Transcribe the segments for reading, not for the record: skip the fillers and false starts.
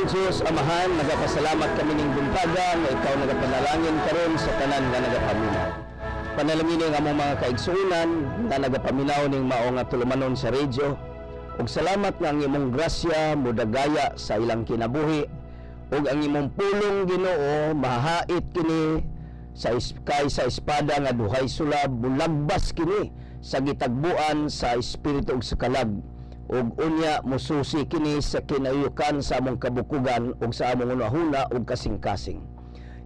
Diyos Amahan, nagapasalamat kami ning buntaga nga ikaw nagapanalangin karon sa tanan nga nagapaminaw. Panalangin ang among mga kaigsunan nga nagapaminaw ning mao nga tulumanon sa radyo. Ug salamat nga ang imong grasya mudagaya sa ilang kinabuhi ug ang imong pulong Ginoo mahait kini sa sa espada nga duhay sulab bulagbas kini sa gitagbuan sa espiritu ug sa kalag. Ug unya mususi kini sa kinayukan sa among kabukugan ug sa among unahuna ug kasing-kasing.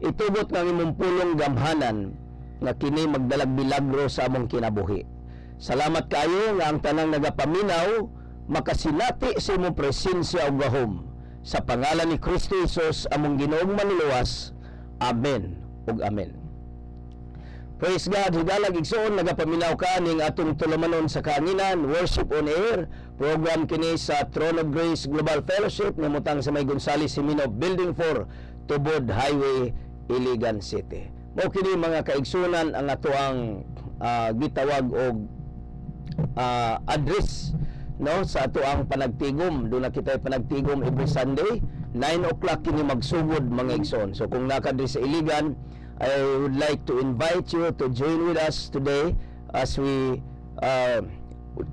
Itugot nga imong pulong gamhanan nga kini magdalag milagro sa among kinabuhi. Salamat kayo nga ang tanang nagapaminaw makasinati sa imong presensya ug gahom. Sa pangalan ni Kristo Jesus among Ginoong Manluwas. Amen ug amen. Praise God, higalag igsoon nagapaminaw ka ning atong tulumanon sa kaanginan, Worship on Air, program kini sa Throne of Grace Global Fellowship namutang sa May Gonzales Jimeno Building 4, Tubod Highway, Iligan City. Mao kini mga kaigsunan ang atoang gitawag og address no sa atoang panagtigom. Doon na kita panagtigom every Sunday 9 o'clock kini magsugod mga igsoon. So kung nakadri sa Iligan, I would like to invite you to join with us today as we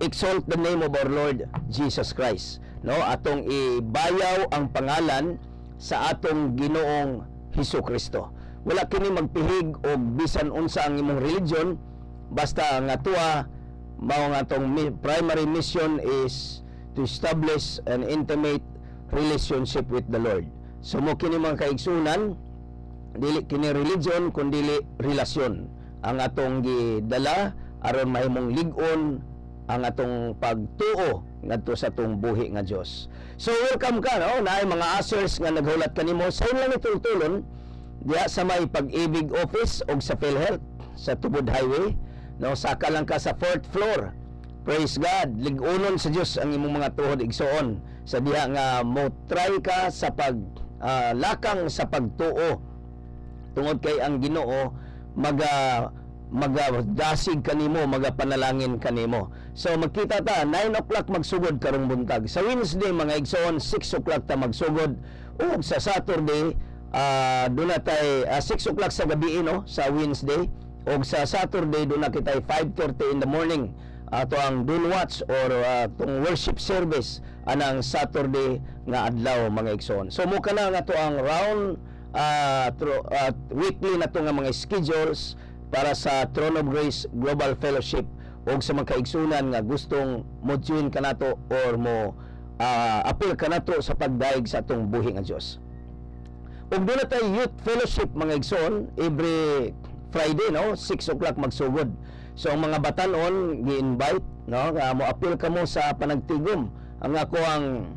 exalt the name of our Lord Jesus Christ. No, atong ibayaw ang pangalan sa atong Ginoong Hesukristo. Wala kini magpihig og bisan unsa ang imong religion, basta nga tuwa mao nga atong primary mission is to establish an intimate relationship with the Lord. So mo kini mga kaigsunan, dili kini religion kundi relasyon ang atong gidala aron mahimong lig-on ang atong pagtuo ngadto sa atong buhi nga Dios. So welcome ka no, naay mga ushers nga naghulat kanimo sa ilang itultulon diha sa may Pag-ibig office og sa PhilHealth sa Tubod Highway no, saka lang ka sa 4th floor. Praise God, lig-onon sa Dios ang imong mga tuhod igsoon sa diha nga mo try ka sa lakang sa pagtuo tungod kay ang Ginoo magadasig kanimo, magapanalangin kanimo. So magkita ta 9 o'clock magsugod karong buntag. Sa Wednesday mga igsoon 6 o'clock ta magsugod ug sa Saturday doon na tay 6 o'clock sa gabi no sa Wednesday ug sa Saturday doon na kita 5:30 in the morning ato ang Dun Watch or tong worship service anang Saturday nga adlaw mga igsoon. So mo kana nga to ang round weekly na to nga mga schedules para sa Throne of Grace Global Fellowship o sa mga kaigsunan nga gustong mo-join ka nato or mo appeal ka nato sa pagdaig sa atong buhi nga Dios. Ug doon na tayo youth fellowship mga igsoon every Friday no 6 o'clock magsugod. So ang mga batanon gi-invite no mo appeal ka mo sa panagtigom. Ang ako ang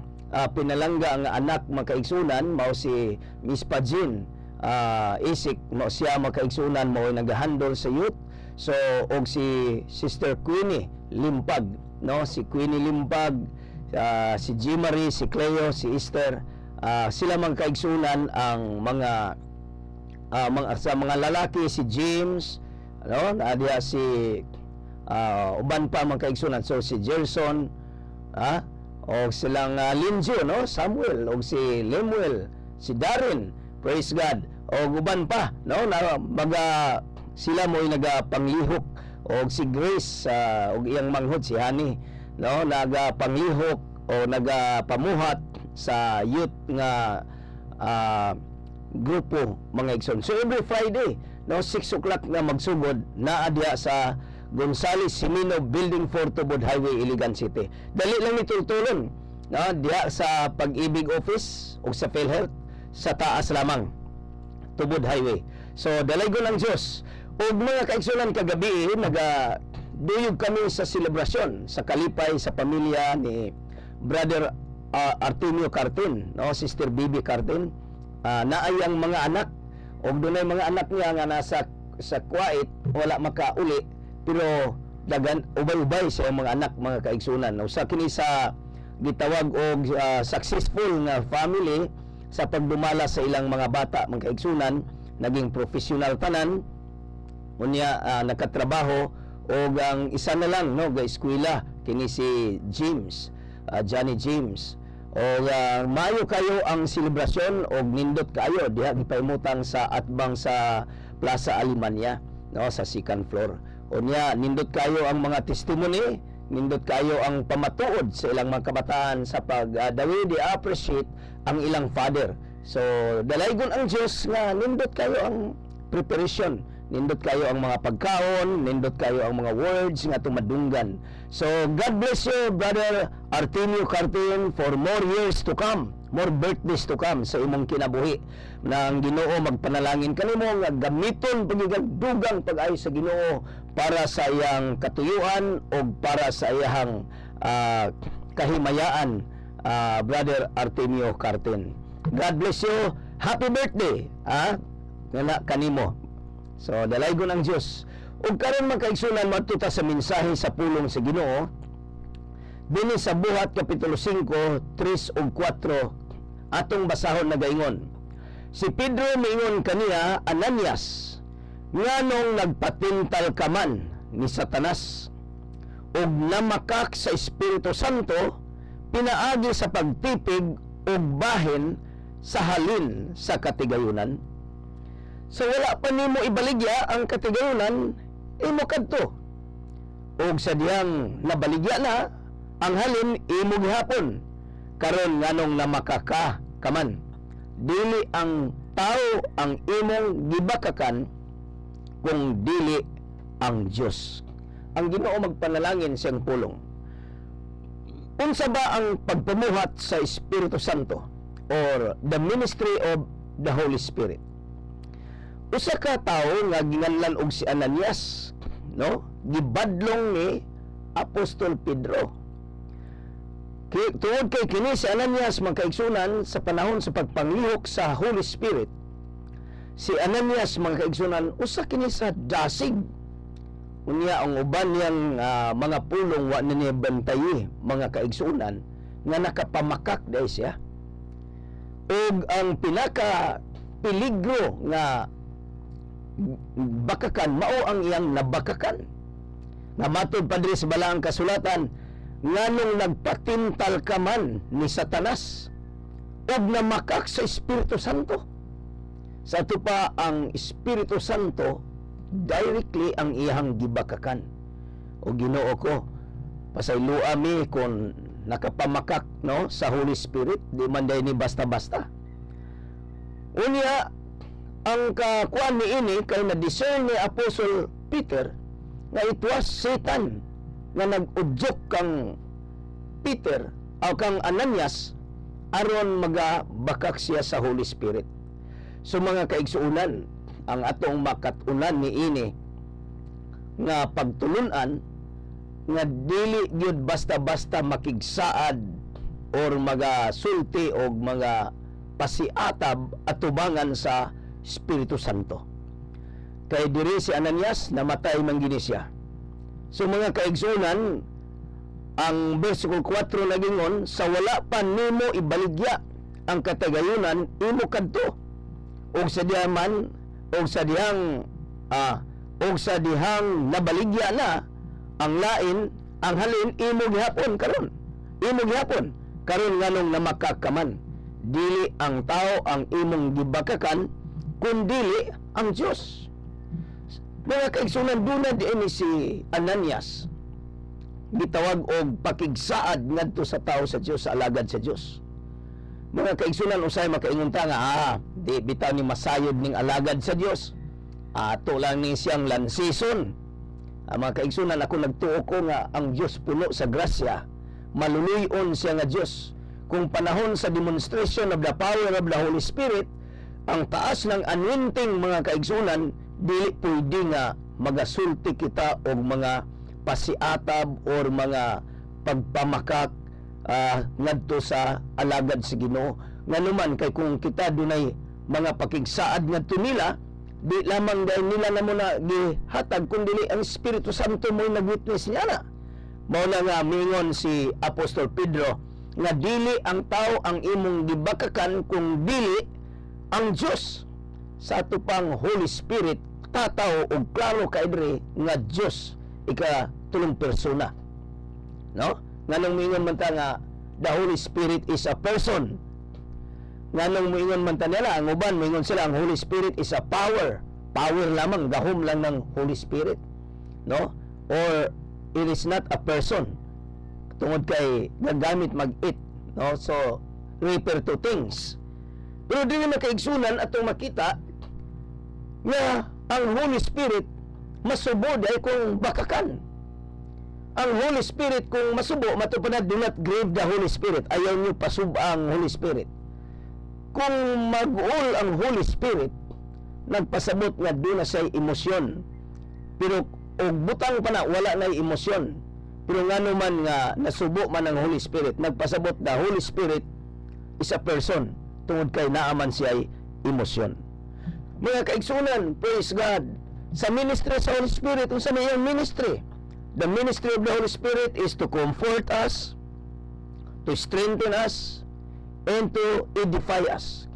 pinalangga ang anak makaigsunan mao si Miss Pajin Isik mo siya makaigsunan mao nagahandle sa youth. So og si Sister Queenie Limpag no, si Queenie Limpag, si G. Marie, si Cleo, si Esther, sila man kaigsunan ang mga sa mga lalaki si James no, naadiya si uban pa man kaigsunan, so si Gerson o silang Linjo no, Samuel o si Lemuel, si Darren, praise God, o uban pa no na sila mo'y nagapanglihok o si Grace o iyang manghod si Hani no nagapanglihok o nagapamuhat sa youth nga grupo mga igsoon. So every Friday no 6 o'clock na magsugod naa diha sa Gonzales Jimeno Building 4 Tubod Highway, Iligan City. Dali lang ni tultulon no, diha sa Pag-ibig office o sa PhilHealth sa taas lamang Tubod Highway. So dalaygon ang Dios. Og mga kaigsunan kagabi nagaduyog kami sa selebrasyon sa kalipay sa pamilya ni Brother Artemio Cartin no, Sister Bibi Cartin. Naay ang mga anak og dunay mga anak niya nga nasa sa Kuwait wala makauli pero dagan ubay-ubay sa mga anak mga kaigsunan. Usa kini sa gitawag og successful nga family sa pagdumala sa ilang mga bata mga kaigsunan, naging professional tanan unya nakatrabaho og ang isa na lang no ga eskwela kini si James, Johnny James O maayo kayo ang selebrasyon o nindot kayo diha gipahimutang sa atbang sa Plaza Alemania, no, sa second floor. O niya nindot kayo ang mga testimony, nindot kayo ang pamatuod sa ilang mga kabataan sa pagdawid appreciate ang ilang father. So dalaygon ang Dios nga nindot kayo ang preparation, nindot kayo ang mga pagkaon, nindot kayo ang mga words nga tumadunggan. So God bless you, Brother Artemio Cartin, for more years to come, more birthdays to come sa imong kinabuhi. Na ang Ginoo magpanalangin kanimo nga gamiton pagigagdugang pag-ayo sa Ginoo para sa iyang katuyuan o para sa iyang kahimayaan, Brother Artemio Cartin. God bless you. Happy birthday, kanimo. So dalaygon ang Dios. Ug karon magkaigsunan matuta sa mensahe sa pulong sa Ginoo dinhi sa Buhat kapitulo 5, 3 ug 4 atong basahon nagaingon. Si Pedro miingon kaniya, Ananias, nganong nagpatintal ka man ni Satanas ug namakak sa Espiritu Santo pinaagi sa pagtipig ug bahin sa halin sa katigayunan. So wala pa nimo ibaligya ang katigayunan, imo kadto. Og sa diyang nabaligya na ang halin imo gihapon. Karon nganong namakaka kaman. Dili ang tao ang imong gibakakan kung dili ang Dios. Ang Ginoo magpanalangin siyang pulong. Unsa ba ang pagpamuhat sa Espiritu Santo or the ministry of the Holy Spirit? Usa ka tawo nga ginganlan og si Ananias, no? Gibadlong ni Apostol Pedro. Tungod kay kini si Ananias magkaigsunan sa panahon sa pagpanglihok sa Holy Spirit. Si Ananias magkaigsunan usa kini sa dasig. Unya ang uban niyang mga pulong wa na niya bantayi mga kaigsunan nga nakapamakak dahil siya. Ug ang pinaka peligro nga bakakan mao ang iyang nabakakan. Namatod pa diri sa balaang kasulatan, nganong nagpatintal ka man ni Satanas ug namakak sa Espiritu Santo. Sa ato pa ang Espiritu Santo directly ang iyang gibakakan. O Ginoo ko, pasaylua mi kung nakapamakak, no, sa Holy Spirit, di man day ni basta-basta. Unya ang kakuan ni ini kay na-discern ni Apostle Peter nga it was Satan nga nag-udyok kang Peter o kang Ananias aron magabakak siya sa Holy Spirit. So mga kaigsuunan, ang atong makatunan ni ini nga pagtulunan nga dili gyud basta-basta makigsaad or magasulti o mga pasiatab atubangan sa Espiritu Santo. Kay diri si Ananias namatay man gini siya. So mga kaigsunan, ang versikulo 4 nagingon, sa wala pa nimo ibaligya ang katagayunan imo kadto. Og sa diyaman og sa dihang nabaligya na ang lain, ang halin imo gihapon karon. Imo gihapon karon nganong namakakaman. Dili ang tao ang imong gibakakan kundili ang Diyos. Mga kaigsunan, dunad ini si Ananias gitawag og pakigsaad ngadto sa tao sa Diyos, sa alagad sa Diyos. Mga kaigsunan, usay makaingon ta nga di bitaw ni masayod ning alagad sa Diyos, ato lang ni siyang lansison. Mga kaigsunan, ako nagtuo ko nga ang Diyos puno sa grasya, maluluyon siya nga Diyos. Kung panahon sa demonstration of the power of the Holy Spirit, ang taas ng anointing, mga kaigsunan, dili pwede nga magasulti kita og mga pasiatab or mga pagpamakak ngadto sa alagad sa Ginoo. Nganuman kay kung kita dunay mga pakigsaad ngadto nila, di lamang dahil nila na mo na gihatag kundi ang Espiritu Santo mo nag-witness niya na. Mao na nga mingon si Apostol Pedro nga dili ang tao ang imong gibakakan kung dili ang Diyos. Sa ato pang Holy Spirit tataw og klaro kay diri nga Diyos ika tulong persona, no? Nganong mingon man ta nga the Holy Spirit is a person. Nganong moingon man ta nila, ang uban moingon sila ang Holy Spirit is a power. Power lamang, gahom lang ng Holy Spirit, no? Or it is not a person. Tungod kay gagamit mag-it, no? So refer to things. Pero dili makaigsunan atong makita nga ang Holy Spirit masubo ay kung bakakan. Ang Holy Spirit kung masubo, matupanad, do not grieve the Holy Spirit. Ayaw nyo pasuba ang Holy Spirit. Kung mag-ul ang Holy Spirit, nagpasabot nga doon na siya'y emosyon. Pero og butang pa na, wala na'y emosyon. Pero nga naman nga nasubo man ang Holy Spirit, nagpasabot the Holy Spirit is a person. Tungod kay naaman siya'y emosyon. Mga kaigsunan, praise God, sa ministry sa Holy Spirit, unsa na iyang ministry? The ministry of the Holy Spirit is to comfort us, to strengthen us, and to edify us.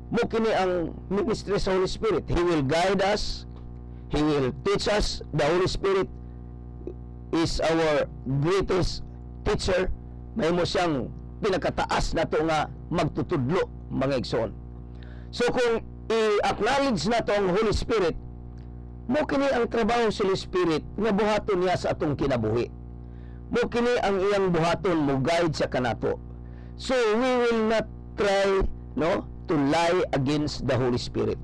Mo kini ang ministry sa Holy Spirit. He will guide us, He will teach us. The Holy Spirit is our greatest teacher. May mo siyang pinakataas na to nga magtutudlo, mga igsoon. So kung i-acknowledge na to ang Holy Spirit, mo kini ang trabaho sa Holy Spirit nga buhaton niya sa atong kinabuhi. Mo kini ang iyang buhaton mo guide sa kanato. So we will not try, no, to lie against the Holy Spirit.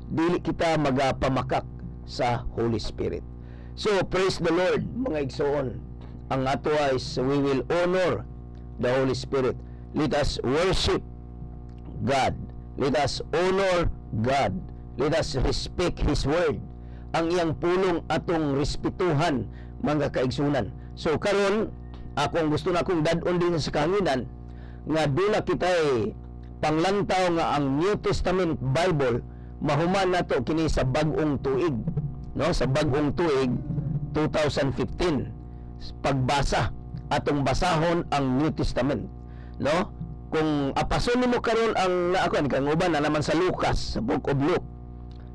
Dili kita magapamakak sa Holy Spirit. So praise the Lord, mga igsoon. Ang ato ay we will honor the Holy Spirit. Let us worship God. Let us honor God. Let us respect His word. Ang iyang pulong atong respetuhan, mga kaigsunan. So karon, akong gusto na akong dadon din sa kahanginan nga dula kita'y panglantaw nga ang New Testament Bible mahuman nato kini sa bag-ong tuig, no? Sa bag-ong tuig 2015 pagbasa atong basahon ang New Testament, no? Kung apason nimo karon ang naakon kang uban na naman sa Lucas, sa Book of Luke.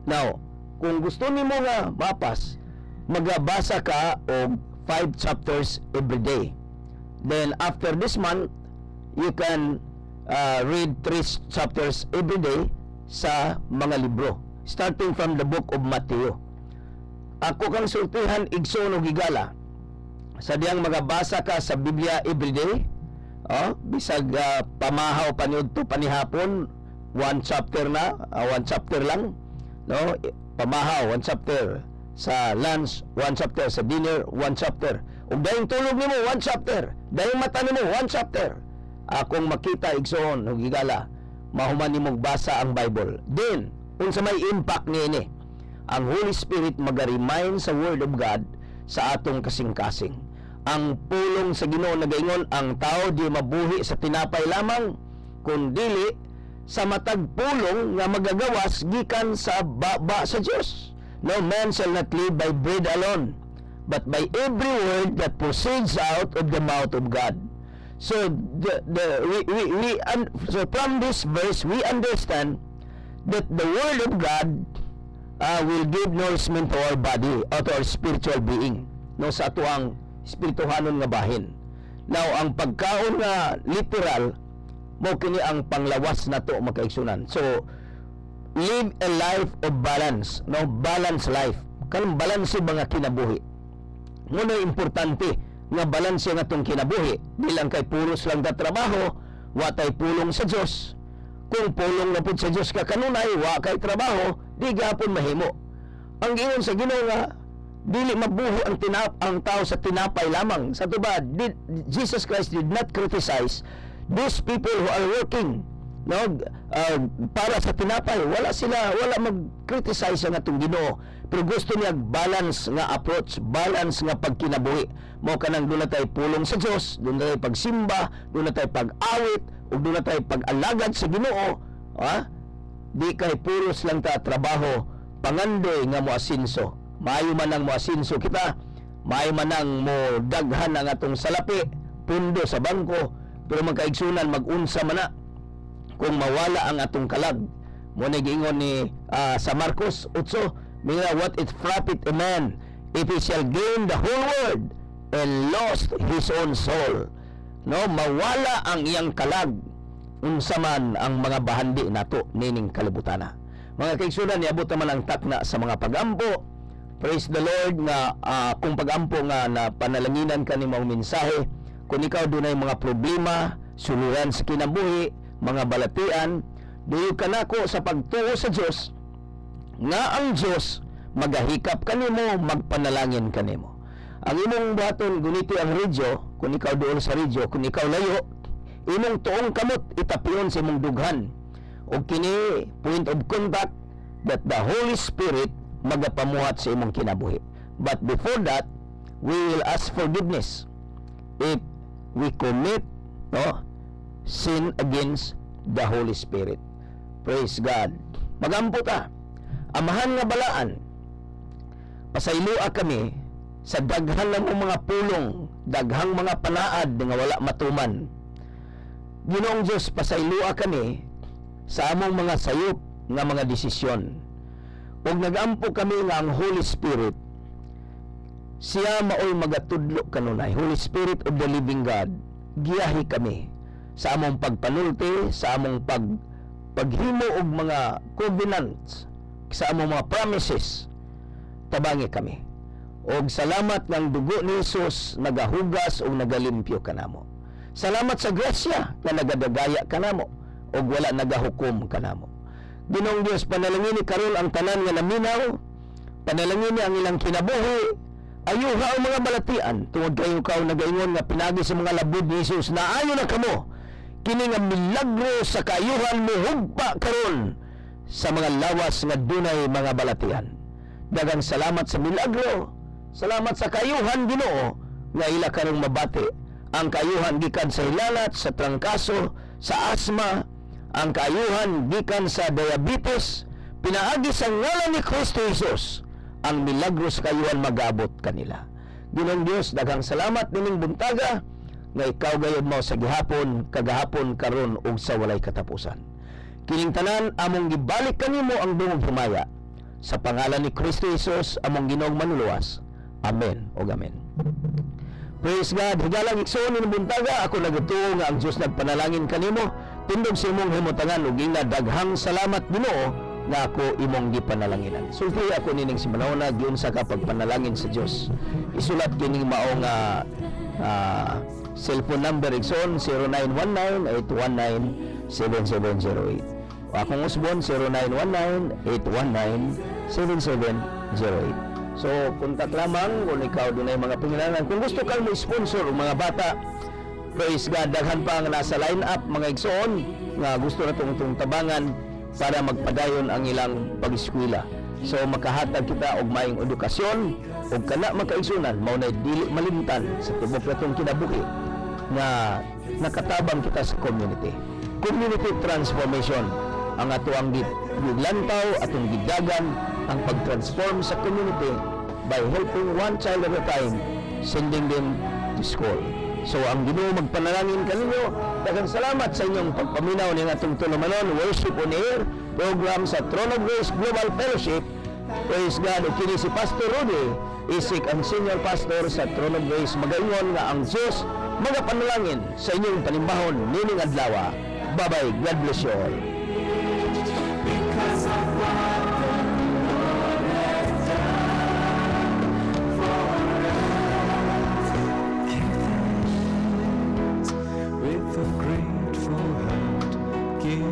Now, kung gusto nimo nga mapas, magabasa ka og 5 chapters every day. Then after this month, you can read 3 chapters every day sa mga libro, starting from the book of Matthew. Ako kang sultihan igsoon og higala sa diyang magabasa ka sa Biblia every day, bisag pamahaw paniudto panihapon 1 chapter na, 1 chapter lang, no? Pamahaw 1 chapter, sa lunch 1 chapter, sa dinner 1 chapter, ug dayong tulog nimo 1 chapter, dayong mata nimo 1 chapter. Akong makita igsoon ug higala mahuman nimong basa ang Bible. Then unsa may impact niini? Ang Holy Spirit maga-remind sa Word of God sa atong kasing-kasing. Ang pulong sa Ginoo nagaingon, ang tao di mabuhi sa tinapay lamang, kundi sa matag pulong nga magagawas gikan sa baba sa Dios. No man shall not live by bread alone, but by every word that proceeds out of the mouth of God. So so from this verse we understand that the Word of God will give nourishment to our body or to our spiritual being, no, sa ato ang espirituhanon nga bahin. Now ang pagkaon nga literal mo kini ang panglawas nato makaigsunan. So live a life of balance, no, balanced life. Kanang balanse mga kinabuhi. Muna importante nga balanse nga tong kinabuhi. Bilang kay puros lang da trabaho, wa tay pulong sa Dios. Kung pulong na pud sa Dios ka kanunay, wa kay trabaho, di gapon mahimo. Ang ingon sa Ginoo nga dili mabuhi ang tao sa tinapay lamang. Sa tubad, Jesus Christ did not criticize those people who are working, no, para sa tinapay. Wala mag-criticize nga itong Ginoo, pero gusto niya balance nga approach, balance nga pagkinabuhi. Mo kanang doon na tayo pulong sa Diyos, doon na tayo pagsimba, doon na tayo pag-awit, o doon na tayo pag-alagad sa Ginoo. Di kay puros lang ta trabaho, pangandoy nga mo asinso. Maayo man ang mo asinso kita, maayo man ang mo daghan ang atong salapi, pundo sa bangko, pero magkaigsunan mag-unsa man na kung mawala ang atong kalag. Muna giingon ni sa Marcos 8, "Mira, what it profit a man if he shall gain the whole world and lost his own soul." no, mawala ang iyang kalag unsa man ang mga bahandi nato nining kalibutana. Mga kaigsunan, niabot naman ang takna sa mga pagampo. Praise the Lord nga kung pagampo nga na panalanginan ka ni mga mensahe, kung ikaw dunay mga problema, suluran sa kinabuhi, mga balatian, duyo ka nako sa pagtuo sa Dios nga ang Dios magahikap kanimo, magpanalangin kanimo. Ang imong buhaton guniti ang radyo, kung ikaw duol sa radyo, kung ikaw layo, imong tuong kamot itapion sa imong dughan. O kini point of contact that the Holy Spirit magapamuhat sa imong kinabuhi. But before that, we will ask forgiveness if we commit sin against the Holy Spirit. Praise God. Magampo ta. Amahan nga balaan, pasaylua kami sa daghan ng mga pulong, daghang mga panaad nga wala matuman. Ginoong Diyos, pasaylua kami sa among mga sayop nga mga desisyon. Ug nagampo kami nga ang Holy Spirit siya maoy magatudlo kanunay. Holy Spirit of the living God, giyahi kami sa among pagpanulti, sa among paghimo og mga covenants, sa among mga promises. Tabangi kami. Og salamat ng dugo ni Jesus nagahugas o nagalimpyo kanamo. Salamat sa grasya na nagadagaya kanamo og wala nagahukom kanamo. Ginoong Dios, panalangin ni karon ang tanan nga naminaw, panalangin ni ang ilang kinabuhi, ayuha ang mga balatian tungod kayo kaw nagaingon nga pinagi sa mga labod ni Jesus na ayo na kamo kini nga milagro sa kaayuhan mo hugpa karon sa mga lawas nga dunay mga balatian. Daghang salamat sa milagro, salamat sa kaayuhan Ginoo nga ila karong mabati. Ang kaayuhan gikan sa hilalat, sa trangkaso, sa asma, ang kaayuhan gikan sa diabetes, pinaagi sa ngalan ni Kristo Jesus, ang milagro sa kaayuhan magabot kanila. Ginoong Dios, daghang salamat nining buntaga nga ikaw gayud mo sa gihapon, kagahapon, karon ug sa walay katapusan. Kining tanan among gibalik kanimo ang dungog himaya sa pangalan ni Kristo Jesus among Ginoong manuluwas. Amen ug amen. Praise God. Higalang igsoon ni buntaga, ako nagutuo nga ang Dios nagpanalangin kanimo. Tindog sa imong himutangan ug ina daghang salamat Ginoo nga ako imong gipanalanginan. Sulti ako nining si Manawna giun sa kapagpanalangin sa Dios. Isulat kining mao nga cellphone number igsoon 0919-819-7708. O akong usbon 0919-819-7708. So, kontak lamang kung ikaw doon ay mga panginalan. Kung gusto kang may-sponsor o mga bata, praise God, daghan pa ang nasa line-up, mga igsoon, nga gusto na itong tabangan para magpadayon ang ilang pag-eskwela. So, makahatag kita og maayong edukasyon, o kana makaigsunan, maunay dili malimtan sa tibok na itong kinabuhi na nakatabang kita sa community. Community transformation ang ato ang gidlantaw, atong gidagan, ang pag-transform sa community by helping one child at a time, sending them to school. So ang Ginoo magpanalangin kaninyo. Daghang salamat sa inyong pagpaminaw ning atong tulumanon Worship on Air program sa Throne of Grace Global Fellowship. Praise God. O kini si Pastor Rudy Isik, ang senior pastor sa Throne of Grace. Magaingon nga ang Diyos magapanalangin sa inyong panimbahon nining adlaw. Bye-bye. God bless you all. With a grateful heart, give